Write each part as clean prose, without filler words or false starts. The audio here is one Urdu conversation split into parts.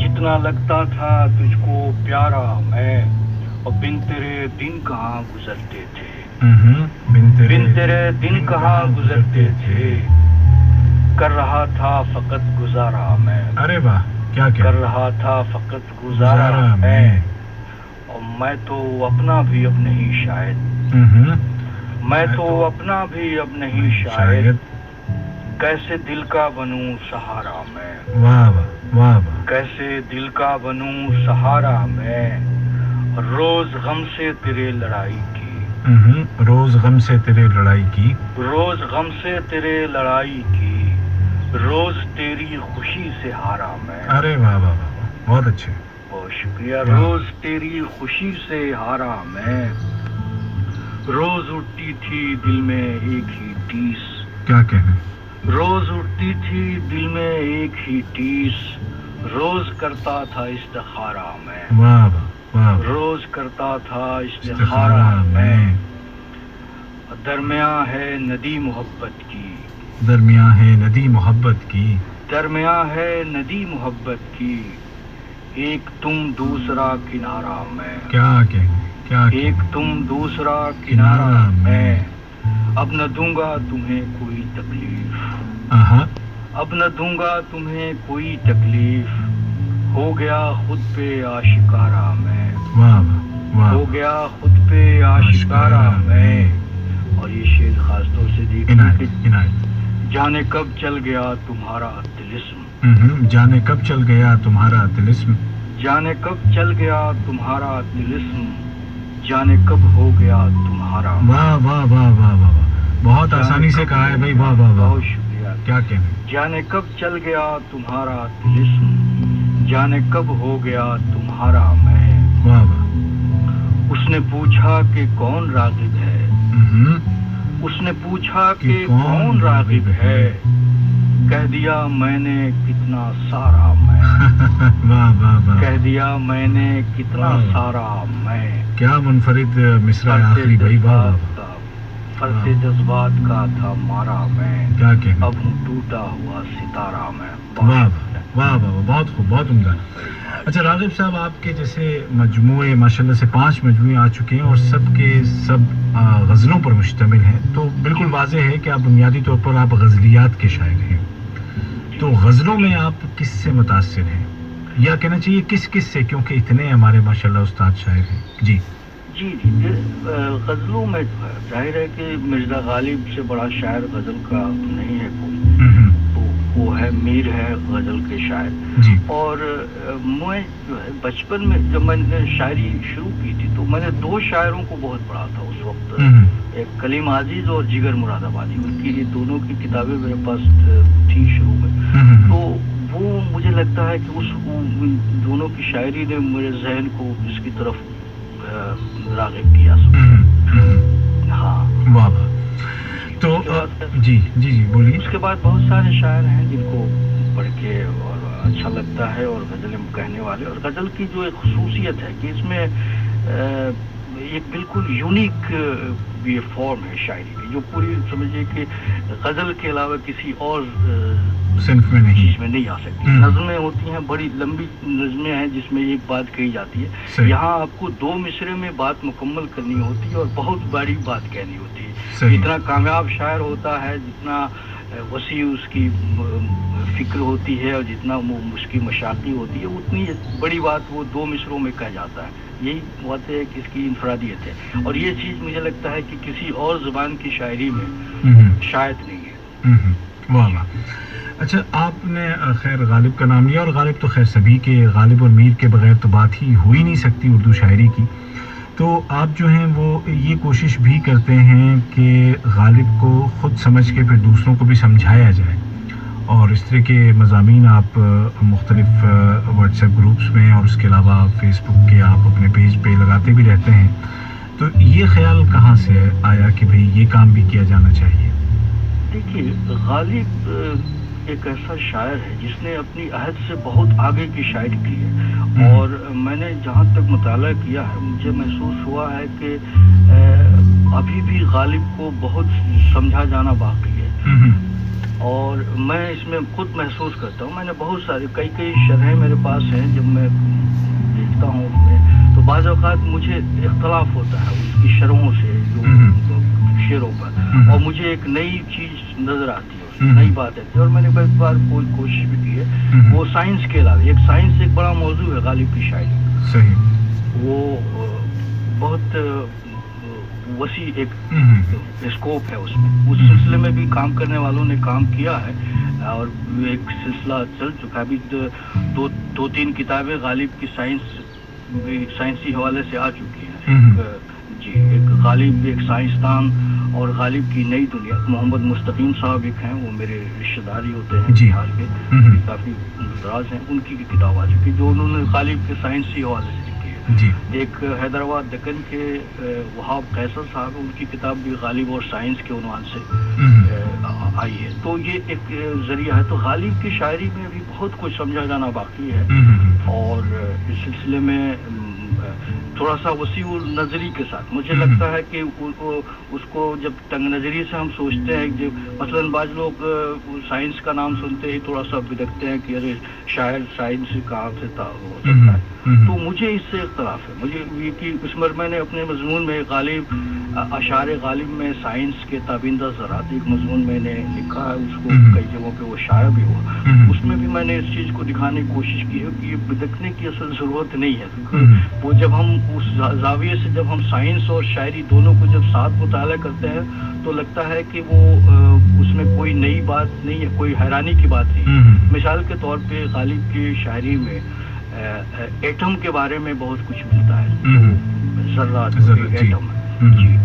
جتنا لگتا تھا تجھ کو پیارا میں، اور بن تیرے دن کہاں گزرتے تھے، بن تیرے دن کہاں گزرتے تھے، کر رہا تھا فقط گزارا میں. ارے واہ کیا کر رہا تھا فقط گزارا میں، اور میں تو اپنا بھی اب نہیں شاید، میں تو اپنا بھی اب نہیں شاید، کیسے دل کا بنوں سہارا میں. واہ واہ واہ واہ. کیسے دل کا بنوں سہارا میں، روز غم سے تیرے لڑائی کی، روز غم سے تیرے لڑائی کی، روز غم سے تیرے لڑائی کی، روز تیری خوشی سے ہارا میں. ارے واہ واہ واہ بہت اچھے. بہت شکریہ. روز تیری خوشی سے ہارا میں، روز اٹھتی تھی دل میں ایک ہی ٹیس. کیا کہنا. روز اٹھتی تھی دل میں ایک ہی ٹیس، روز کرتا تھا استخارہ میں. واہ واہ. روز کرتا تھا استخارہ میں. درمیاں ہے ندی محبت کی، درمیاں ہے ندی محبت کی، درمیاں ہے ندی محبت کی، ایک تم دوسرا کنارہ میں. کیا کہیں کیا ایک تم دوسرا کنارہ میں. اب نہ دوں گا تمہیں کوئی تکلیف، اب نہ دوں گا تمہیں کوئی تکلیف، ہو گیا خود پہ آشکارا میں. واہ واہ. ہو گیا خود پہ آشکارا میں. اور یہ شعر خاص طور سے دیکھیے، جانے کب چل گیا تمہارا طلسم، جانے کب چل گیا تمہارا طلسم، جانے کب چل گیا تمہارا طلسم، جانے کب ہو گیا تمہارا. واہ واہ واہ واہ واہ. بہت آسانی سے کہا ہے بھائی. واہ واہ واہ. بہت شکریہ. کیا کہنا. جانے کب چل گیا تمہارا طلسم، جانے کب ہو گیا تمہارا میں. واہ واہ. اس نے پوچھا کہ کون راغب ہے، اس نے پوچھا کہ کون راغب ہے، کہہ دیا میں نے کتنا سارا میں. واہ واہ واہ. کہہ دیا میں نے کتنا سارا میں. کیا منفرد مصرع آخری بھائی. واہ واہ. فرق جذبات کا تھا مارا میں، کیا کہنا. اب ہوں ٹوٹا ہوا ستارہ میں. واہ واہ واہ. بہت خوب بہت عمدہ. اچھا راغب صاحب، آپ کے جیسے مجموعے ماشاءاللہ سے 5 مجموعے آ چکے ہیں اور سب کے سب غزلوں پر مشتمل ہیں، تو بالکل واضح ہے کہ آپ بنیادی طور پر آپ غزلیات کے شاعر ہیں. تو غزلوں میں آپ کس سے متاثر ہیں، یا کہنا چاہیے کس کس سے، کیونکہ اتنے ہمارے ماشاءاللہ استاد شاعر ہیں. جی جی غزلوں میں ظاہر ہے کہ مرزا غالب سے بڑا شاعر غزل کا نہیں ہے کوئی، تو وہ ہے میر ہے غزل کے شاعر. جی. اور میں جو ہے بچپن میں جب میں نے شاعری شروع کی تھی تو میں نے 2 شاعروں کو بہت پڑھا تھا اس وقت، ایک کلیم عزیز اور جگر مراد آبادی. ان کی دونوں کی کتابیں میرے پاس تھی شروع میں، تو وہ مجھے لگتا ہے کہ اس دونوں کی شاعری نے میرے ذہن کو اس کی طرف راغب کیا. ہاں واہ. تو جی جی جی بولیے. اس کے بعد بہت سارے شاعر ہیں جن کو پڑھ کے اور اچھا لگتا ہے، اور غزلیں کہنے والے. اور غزل کی جو ایک خصوصیت ہے کہ اس میں ایک بالکل یونیک یہ فارم ہے شاعری کی، جو پوری سمجھیے کہ غزل کے علاوہ کسی اور صنف میں چیز میں نہیں آ سکتی. نظمیں ہوتی ہیں، بڑی لمبی نظمیں ہیں جس میں ایک بات کہی جاتی ہے. یہاں آپ کو 2 مصرے میں بات مکمل کرنی ہوتی ہے اور بہت بڑی بات کہنی ہوتی ہے. جتنا کامیاب شاعر ہوتا ہے، جتنا وسیع اس کی فکر ہوتی ہے اور جتنا اس کی مشاقی ہوتی ہے، اتنی بڑی بات وہ 2 مصروں میں کہہ جاتا ہے. یہی بات ہے کہ اس کی انفرادیت ہے، اور یہ چیز مجھے لگتا ہے کہ کسی اور زبان کی شاعری میں شاید نہیں ہے. واہ واہ. اچھا آپ نے خیر غالب کا نام لیا، اور غالب تو خیر سبھی کے، غالب اور میر کے بغیر تو بات ہی ہو ہی نہیں سکتی اردو شاعری کی. تو آپ جو ہیں وہ یہ کوشش بھی کرتے ہیں کہ غالب کو خود سمجھ کے پھر دوسروں کو بھی سمجھایا جائے، اور اس طرح کے مضامین آپ مختلف واٹس ایپ گروپس میں اور اس کے علاوہ فیس بک کے آپ اپنے پیج پہ لگاتے بھی رہتے ہیں. تو یہ خیال کہاں سے آیا کہ بھئی یہ کام بھی کیا جانا چاہیے؟ دیکھیے غالب ایک ایسا شاعر ہے جس نے اپنی عہد سے بہت آگے کی شاعری کی ہے، اور میں نے جہاں تک مطالعہ کیا ہے مجھے محسوس ہوا ہے کہ ابھی بھی غالب کو بہت سمجھا جانا باقی ہے. اور میں اس میں خود محسوس کرتا ہوں. میں نے بہت سارے کئی شرحیں میرے پاس ہیں. جب میں دیکھتا ہوں اس میں تو بعض اوقات مجھے اختلاف ہوتا ہے اس کی شرحوں سے جو شعروں پر, اور مجھے ایک نئی چیز نظر آتی ہے, اس میں نئی بات ہے. اور میں نے ایک بار کوئی کوشش بھی کی ہے. وہ سائنس کے علاوہ ایک سائنس ایک بڑا موضوع ہے غالب کی شاعری. صحیح. وہ بہت وسیع ایک اسکوپ ہے اس میں. اس سلسلے میں بھی کام کرنے والوں نے کام کیا ہے اور ایک سلسلہ چل چکا. ابھی دو تین کتابیں غالب کی سائنسی حوالے سے آ چکی ہیں. جی, ایک غالب ایک سائنسدان اور غالب کی نئی دنیا. محمد مستقیم صاحب ایک ہیں, وہ میرے رشتہ داری ہوتے ہیں بہار کے, کافی دراز ہیں. ان کی کتاب آ چکی جو انہوں نے غالب کے سائنسی حوالے سے لکھی ہے. ایک حیدرآباد دکن کے وہاب قیصر صاحب, ان کی کتاب بھی غالب اور سائنس کے عنوان سے آئی ہے. تو یہ ایک ذریعہ ہے. تو غالب کی شاعری میں بھی بہت کچھ سمجھا جانا باقی ہے, اور اس سلسلے میں تھوڑا سا وسیع نظری کے ساتھ مجھے لگتا ہے کہ اس کو جب تنگ نظری سے ہم سوچتے ہیں, جب مثلاً بعض لوگ سائنس کا نام سنتے ہی تھوڑا سا بدکتے ہیں کہ ارے شاعر سائنس کہاں سے ہو سکتا ہے. تو مجھے اس سے اختلاف ہے. مجھے یہ کہ اس میں نے اپنے مضمون میں غالب اشعار غالب میں سائنس کے تابندہ ذرات ایک مضمون میں نے لکھا ہے. اس کو کئی جگہوں پہ وہ شائع بھی ہوا. اس میں بھی میں نے اس چیز کو دکھانے کی کوشش کی ہے کہ یہ بدکنے کی اصل ضرورت نہیں ہے. وہ جب ہم اس زاویے سے جب ہم سائنس اور شاعری دونوں کو جب ساتھ مطالعہ کرتے ہیں تو لگتا ہے کہ وہ اس میں کوئی نئی بات نہیں ہے, کوئی حیرانی کی بات نہیں. مثال کے طور پہ غالب کی شاعری میں ایٹم کے بارے میں بہت کچھ ملتا ہے, ذرات ایٹم. جی,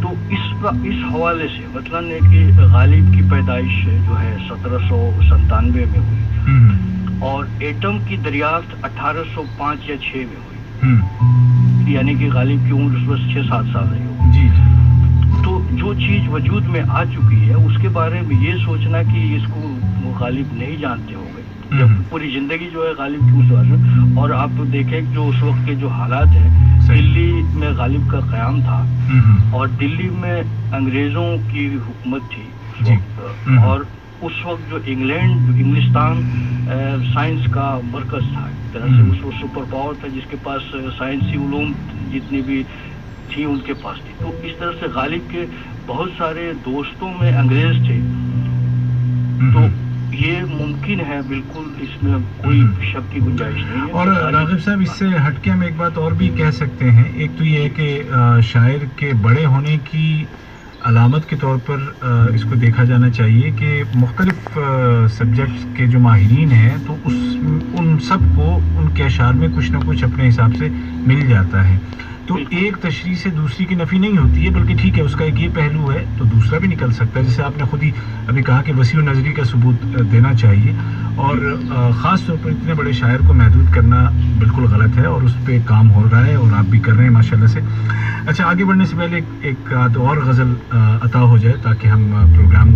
تو اس حوالے سے مثلاً کہ غالب کی پیدائش جو ہے 1797 میں ہوئی اور ایٹم کی دریافت 1805 یا 6 میں ہوئی, یعنی کہ غالب کی عمر اس وقت 6-7 سال رہی ہو. تو جو چیز وجود میں آ چکی ہے اس کے بارے میں یہ سوچنا کہ اس کو وہ غالب نہیں جانتے ہوں گے, جب پوری زندگی جو ہے غالب کی اس وقت. اور آپ دیکھیں جو اس وقت کے جو حالات ہیں, دلی میں غالب کا قیام تھا اور دلی میں انگریزوں کی حکومت تھی اس وقت, اور اس وقت جو انگلستان سائنس کا مرکز تھا, ایک طرح سے اس وقت سپر پاور تھا جس کے پاس سائنسی علوم جتنی بھی تھی ان کے پاس تھی. تو اس طرح سے غالب کے بہت سارے دوستوں میں انگریز تھے. تو یہ ممکن ہے, بالکل اس میں کوئی شک کی گنجائش نہیں ہے. اور راغب صاحب, اس سے ہٹ کے ہم ایک بات اور بھی کہہ سکتے ہیں. ایک تو یہ ہے کہ شاعر کے بڑے ہونے کی علامت کے طور پر اس کو دیکھا جانا چاہیے کہ مختلف سبجیکٹس کے جو ماہرین ہیں تو ان سب کو ان کے اشعار میں کچھ نہ کچھ اپنے حساب سے مل جاتا ہے. تو ایک تشریح سے دوسری کی نفی نہیں ہوتی ہے, بلکہ ٹھیک ہے اس کا ایک یہ پہلو ہے تو دوسرا بھی نکل سکتا ہے. جیسے آپ نے خود ہی ابھی کہا کہ وسیع نظری کا ثبوت دینا چاہیے, اور خاص طور پر اتنے بڑے شاعر کو محدود کرنا بالکل غلط ہے, اور اس پہ کام ہو رہا ہے اور آپ بھی کر رہے ہیں ماشاء اللہ سے. اچھا, آگے بڑھنے سے پہلے ایک اور غزل عطا ہو جائے تاکہ ہم پروگرام,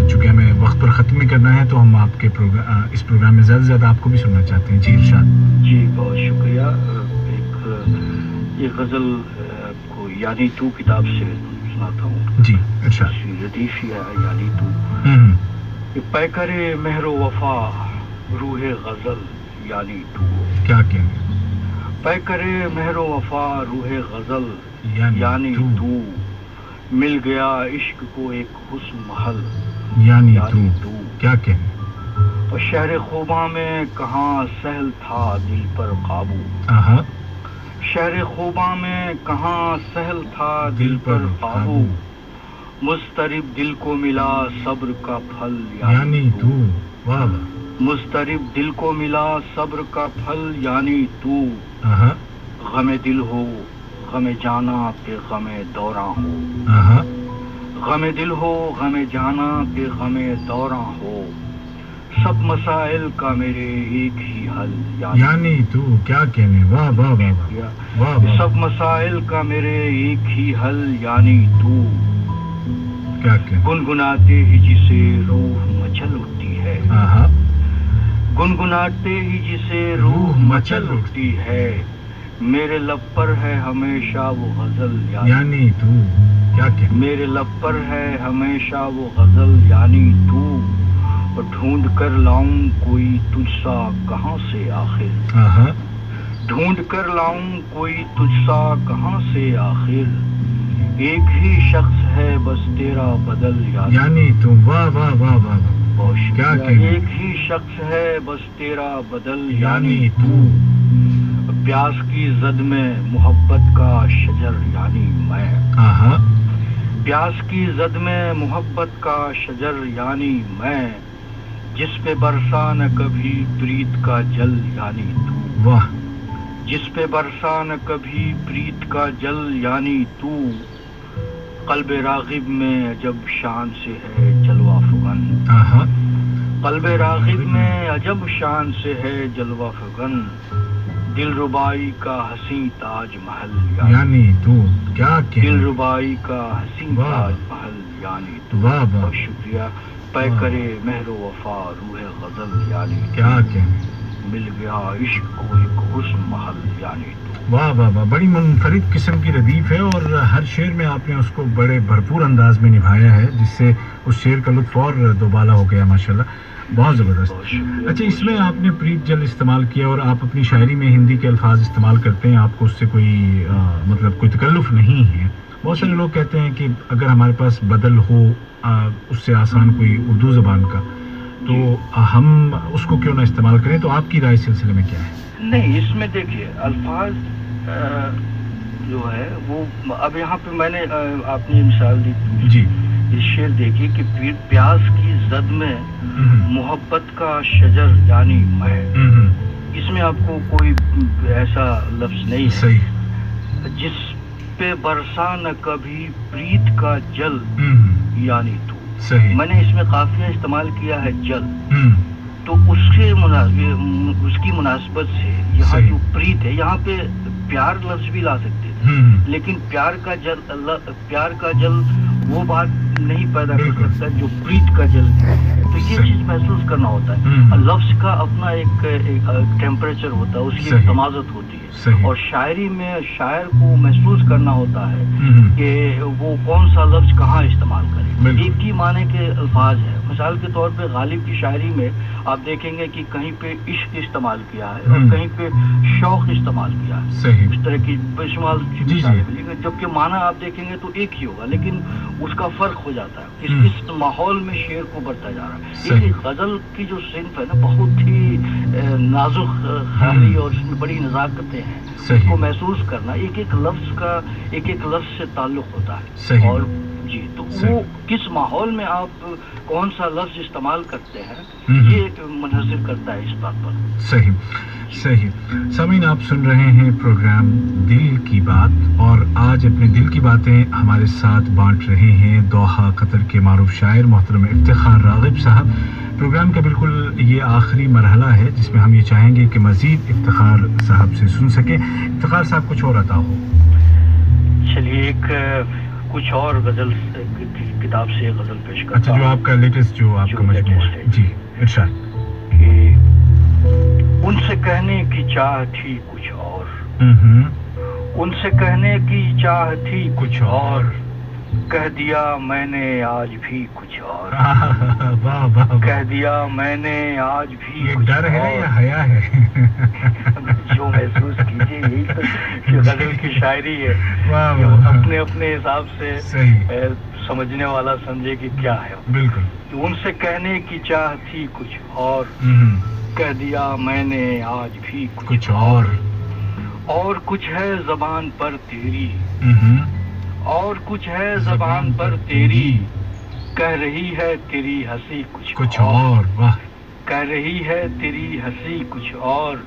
چونکہ ہمیں وقت پر ختم ہی کرنا ہے, تو ہم آپ کے اس پروگرام میں زیادہ سے زیادہ آپ کو بھی سننا چاہتے ہیں. جی ارشاد. جی بہت شکریہ. یہ غزل کو یعنی تو کتاب سے سناتا ہوں. جی ارشاد. لطیف ہے یعنی تو. پیکر مہر و وفا روح غزل یعنی تو. کیا کہنے. پیکر مہر و وفا روح غزل یعنی تو. مل گیا عشق کو ایک حسن محل یعنی تو. کیا کہنے. اور شہر خوباں میں کہاں سہل تھا دل پر قابو. شہر خوباں میں کہاں سہل تھا دل پر قابو. مضطرب دل کو ملا صبر کا پھل یعنی تو. مضطرب دل کو ملا صبر کا پھل یعنی تو. غم دل ہو غم جانا پہ غم دوراں ہو. غم دل ہو غم جانا پہ غم دوراں ہو. سب مسائل کا میرے ایک ہی حل یعنی تو. کیا کہنے. واہ واہ واہ واہ. سب مسائل کا میرے ایک ہی حل یعنی تو. کیا کہنے. گنگناتے ہی جسے روح مچل اٹھتی ہے. گنگناتے ہی جسے روح مچل اٹھتی ہے. میرے لب پر ہے ہمیشہ وہ غزل یعنی تو. کیا کہنے. میرے لب پر ہے ہمیشہ وہ غزل یعنی تو. اور ڈھونڈ کر لاؤں کوئی تجھ سا کہاں سے آخر، ڈھونڈ کر لاؤں کوئی تجھ سا کہاں سے آخر، ایک ہی شخص ہے بس تیرا بدل یعنی تو واہ واہ واہ واہ کیا ایک ہی شخص ہے بس تیرا بدل یعنی تو، پیاس کی زد میں محبت کا شجر یعنی میں، پیاس کی زد میں محبت کا شجر یعنی میں، جس پہ برسا نہ کبھی پریت کا جل یعنی تو، واہ جس پہ برسا نہ کبھی پریت کا جل یعنی تو، قلب راغب میں عجب شان سے ہے جلوہ فغن، قلب راغب میں عجب شان سے ہے جلوہ فغن، دل ربائی کا حسین تاج محل یعنی تو، کیا دل ربائی کا حسین تاج محل یعنی تو، بہت شکریہ، پے کرے مہر و وفا روح غزل یعنی کیا کہنے، مل گیا عشق کو ایک حسن محل یعنی تو، واہ واہ واہ، بڑی منفرد قسم کی ردیف ہے اور ہر شعر میں آپ نے اس کو بڑے بھرپور انداز میں نبھایا ہے، جس سے اس شعر کا لطف اور دوبالا ہو گیا ماشاءاللہ، بہت زبردست۔ اچھا، اس میں آپ نے پریت جل استعمال کیا اور آپ اپنی شاعری میں ہندی کے الفاظ استعمال کرتے ہیں، آپ کو اس سے کوئی مطلب کوئی تکلف نہیں ہے۔ بہت سارے لوگ کہتے ہیں کہ اگر ہمارے پاس بدل ہو اس سے آسان کوئی اردو زبان کا، تو ہم اس کو کیوں نہ استعمال کریں، تو آپ کی رائے اس سلسلے میں کیا ہے؟ نہیں، اس میں دیکھیے الفاظ جو ہے وہ اب یہاں پہ میں نے آپ نے مثال دی جی، اس شعر دیکھیے کہ پیاس کی زد میں محبت کا شجر یعنی میں، اس میں آپ کو کوئی ایسا لفظ نہیں ہے، صحیح، جس پہ برسا نہ کبھی پریت کا جل یعنی تو، صحیح، میں نے اس میں قافیہ استعمال کیا ہے جل، تو اس کے اس کی مناسبت سے یہاں جو پریت ہے، یہاں پہ پیار لفظ بھی لا سکتے تھے، لیکن پیار کا جل وہ بات نہیں پیدا کر سکتا جو پریت کا جل ہے، تو یہ چیز محسوس کرنا ہوتا ہے، لفظ کا اپنا ایک ٹیمپریچر ہوتا ہے، اس کی ایک تمازت ہوتی ہے، اور شاعری میں شاعر کو محسوس کرنا ہوتا ہے کہ وہ کون سا لفظ کہاں استعمال کرے، ایک ہی معنی کے الفاظ ہیں، مثال کے طور پہ غالب کی شاعری میں آپ دیکھیں گے کہ کہیں پہ عشق استعمال کیا ہے اور کہیں پہ شوق استعمال کیا ہے، اس طرح کی بشمال جبکہ معنی آپ دیکھیں گے تو ایک ہی ہوگا، لیکن اس کا فرق ہو جاتا ہے، اس ماحول میں شعر کو بڑھتا جا رہا ہے۔ یہ غزل کی جو صنف ہے نا، بہت ہی نازک خیالی اور اس میں بڑی نزاکتیں ہیں، اس کو محسوس کرنا، ایک ایک لفظ سے تعلق ہوتا ہے، اور جی تو وہ کس ماحول میں آپ کون سا لفظ استعمال کرتے ہیں یہ منحصر کرتا ہے اس بات پر۔ صحیح صحیح۔ سامعین، آپ سن رہے ہیں پروگرام دل کی بات، اور آج اپنے دل کی باتیں ہمارے ساتھ بانٹ رہے ہیں دوحہ قطر کے معروف شاعر محترم افتخار راغب صاحب۔ پروگرام کا بالکل یہ آخری مرحلہ ہے جس میں ہم یہ چاہیں گے کہ مزید افتخار صاحب سے سن سکیں۔ افتخار صاحب، کچھ اور عطا ہو۔ چلیے ایک کچھ اور غزل کتاب سے غزل پیش کرتا ہوں۔ اچھا، جو آپ کا لیٹسٹ جو آپ کا مجموعہ ہے، جی ارشاد۔ کہ ان سے کہنے کی چاہ تھی کچھ اور، ان سے کہنے کی چاہ تھی کچھ اور، کہہ دیا میں نے آج بھی کچھ اور، کہہ دیا میں نے آج بھی کچھ اور۔ یہ ڈر ہے یا حیا ہے؟ جو محسوس کیجیے، یہی تو غزل کی شاعری ہے، اپنے اپنے حساب سے سمجھنے والا سمجھے کہ کیا ہے۔ بالکل۔ ان سے کہنے کی چاہ تھی کچھ اور، کہہ دیا میں نے آج بھی کچھ اور کچھ ہے زبان پر تیری، اور کچھ ہے زبان پر تیری، کہہ رہی ہے تیری ہنسی کچھ اور، کہہ رہی ہے تیری ہنسی کچھ اور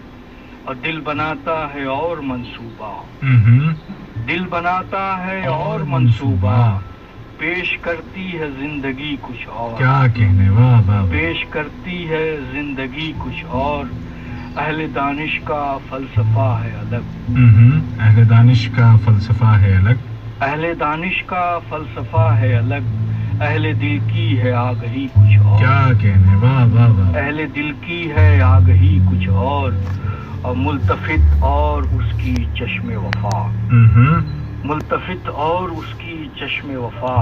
دل بناتا ہے اور منصوبہ، دل بناتا ہے اور منصوبہ، پیش کرتی ہے زندگی کچھ اور، کیا کہنے، واہ واہ، پیش کرتی ہے زندگی کچھ اور، اہل دانش کا فلسفہ ہے الگ، اہل دانش کا فلسفہ ہے الگ، اہل دانش کا فلسفہ ہے الگ، اہل دل کی ہے آگہی کچھ اور، کیا کہنے، واہ واہ واہ، اہل دل کی ہے آگہی کچھ اور ملتفت اور اس کی چشم وفا، ملتفت اور اس کی چشم وفا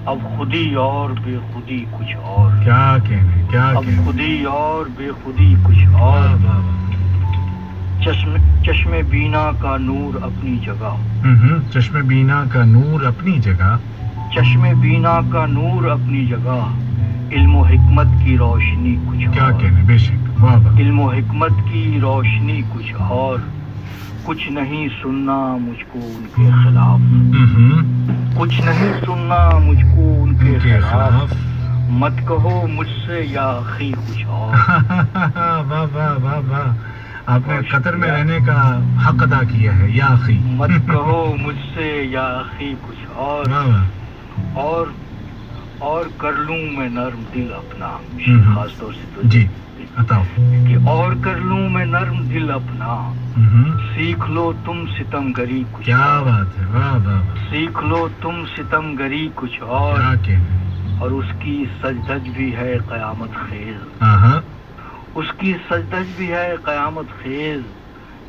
اب خودی اور بے خودی کچھ اور. کیا کہنے کیا اب کہنے. خودی اور بے خودی کچھ اور. چشم بینا کا نور اپنی جگہ. چشم بینا کا نور اپنی جگہ. چشم بینا کا نور اپنی جگہ. علم و حکمت کی روشنی کچھ اور. کیا کہنے بے شک. واہ واہ. علم و حکمت کی روشنی کچھ اور. کچھ نہیں سننا مجھ کو ان کے خلاف. کچھ نہیں سننا مجھ کو ان کے خلاف. مت کہو مجھ سے یا اخی کچھ اور. واہ واہ واہ واہ. آپ نے قطر میں رہنے کا حق ادا کیا ہے یا اخی. مت کہو مجھ سے یا اخی کچھ اور. اور کر لوں میں نرم دل اپنا. خاص طور سے جی بتاؤ کہ اور کر لوں میں نرم دل اپنا. سیکھ لو تم ستم گری کچھ. کیا بات ہے. واہ واہ. سیکھ لو تم ستم گری کچھ اور. اور اس کی سجدج بھی ہے قیامت خیز. اس کی سجدج بھی ہے قیامت خیز.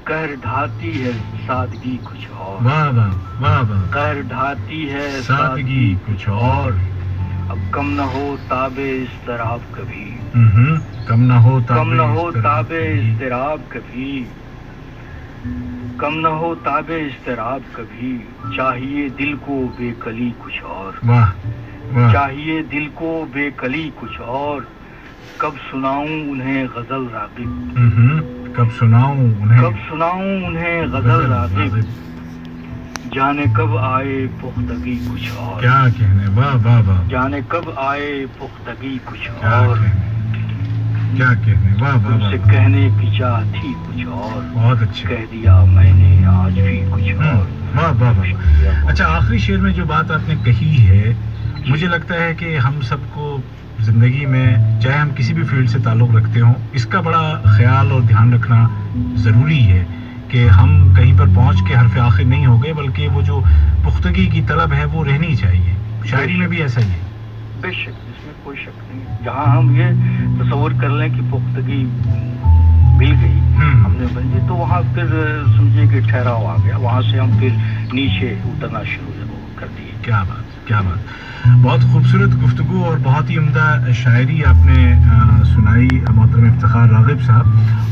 قہر ڈھاتی ہے سادگی کچھ اور. واہ واہ واہ واہ. قہر ڈھاتی ہے سادگی کچھ اور. اب کم نہ ہو تابِ اضطراب کبھی. کم نہ ہو تابِ اضطراب کبھی. کم نہ ہو تابِ اضطراب کبھی. چاہیے دل کو بے کلی کچھ اور. واہ. چاہیے دل کو بے کلی کچھ اور. کب سناؤں انہیں غزل راغب. کب سناؤں انہیں غزل راغب. جانے کب آئے پختگی کچھ اور. کیا کہنے. واہ واہ واہ. جانے کب آئے پختگی کچھ اور. کیا کہنے. واہ واہ. تم سے کہنے کی چاہ تھی کچھ اور. بہت اچھا. کہہ دیا میں نے آج بھی کچھ اور. واہ واہ واہ. اچھا آخری شعر میں جو بات آپ نے کہی ہے مجھے لگتا ہے کہ ہم سب کو زندگی میں چاہے ہم کسی بھی فیلڈ سے تعلق رکھتے ہوں اس کا بڑا خیال اور دھیان رکھنا ضروری ہے کہ ہم کہیں پر پہنچ کے حرف آخر نہیں ہو گئے بلکہ وہ جو پختگی کی طلب ہے وہ رہنی چاہیے. شاعری میں بھی ایسا ہی ہے. بے شک اس میں کوئی شک نہیں. جہاں ہم یہ تصور کر لیں کہ پختگی مل گئی ہم نے بن جی تو وہاں پھر سمجھے کہ ٹھہراؤ آ گیا. وہاں سے ہم پھر نیچے اترنا شروع کر دیے. کیا بات کیا بات. بہت خوبصورت گفتگو اور بہت ہی عمدہ شاعری آپ نے سنائی محترم افتخار راغب صاحب.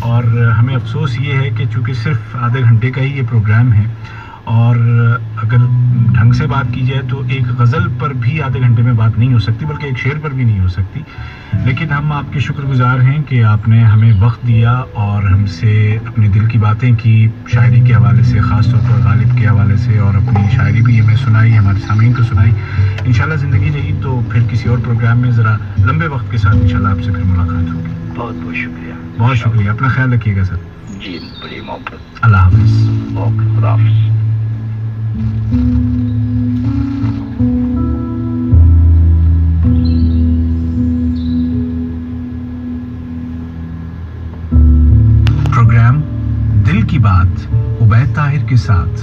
اور ہمیں افسوس یہ ہے کہ چونکہ صرف آدھے گھنٹے کا ہی یہ پروگرام ہے اور اگر ڈھنگ سے بات کی جائے تو ایک غزل پر بھی آدھے گھنٹے میں بات نہیں ہو سکتی بلکہ ایک شعر پر بھی نہیں ہو سکتی. لیکن ہم آپ کے شکر گزار ہیں کہ آپ نے ہمیں وقت دیا اور ہم سے اپنے دل کی باتیں کی شاعری کے حوالے سے خاص طور پر غالب کے حوالے سے اور اپنی شاعری بھی ہمیں سنائی ہمارے سامعین کو سنائی. انشاءاللہ زندگی رہی تو پھر کسی اور پروگرام میں ذرا لمبے وقت کے ساتھ انشاءاللہ آپ سے پھر ملاقات ہوگی. بہت بہت شکریہ. بہت شکریہ. اپنا خیال رکھیے گا سر. جی بڑی محبت. اللہ حافظ. اوکے خدا حافظ. پروگرام دل کی بات عبید طاہر کے ساتھ.